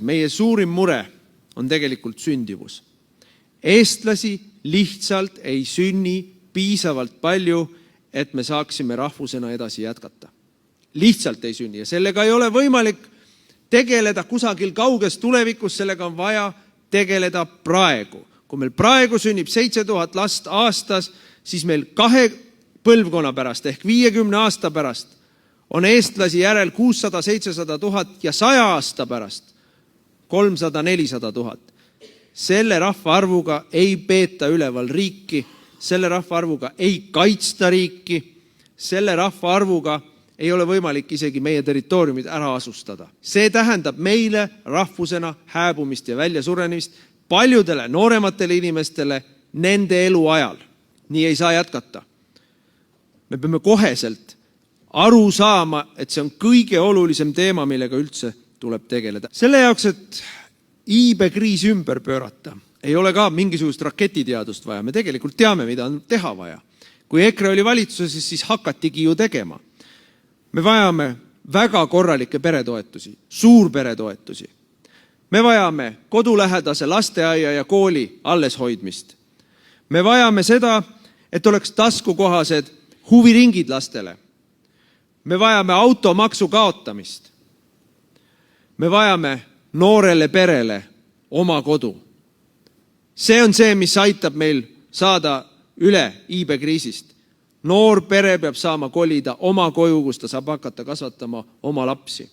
Meie suurim mure on tegelikult sündivus. Eestlasi lihtsalt ei sünni piisavalt palju, et me saaksime rahvusena edasi jätkata. Lihtsalt ei sünni ja sellega ei ole võimalik tegeleda kusagil kauges tulevikus, sellega on vaja tegeleda praegu. Kui meil praegu sünnib 7000 last aastas, siis meil 2 põlvkonna pärast ehk 50 aasta pärast on eestlasi järel 600-700 000 ja 100 aasta pärast 300-400 000. Selle rahvaarvuga ei peeta üleval riiki, selle rahvaarvuga ei kaitsta riiki, selle rahvaarvuga ei ole võimalik isegi meie territooriumid ära asustada. See tähendab meile rahvusena hääbumist ja väljasurenemist paljudele noorematele inimestele nende elu ajal. Nii ei saa jätkata. Me peame koheselt aru saama, et see on kõige olulisem teema, millega üldse tuleb tegeleda. Selle jaoks, et iibekriis ümber pöörata, ei ole ka mingisugust raketiteadust vaja. Me tegelikult teame, mida on teha vaja. Kui EKRE oli valitsuses, siis hakatigi ju tegema. Me vajame väga korralikke peretoetusi, suurperetoetusi. Me vajame kodulähedase lasteaia ja kooli alles hoidmist. Me vajame seda, et oleks taskukohased huviringid lastele. Me vajame automaksu kaotamist. Me vajame noorele perele oma kodu. See on see, mis aitab meil saada üle iibekriisist. Noor pere peab saama kolida oma koju, kus ta saab hakata kasvatama oma lapsi.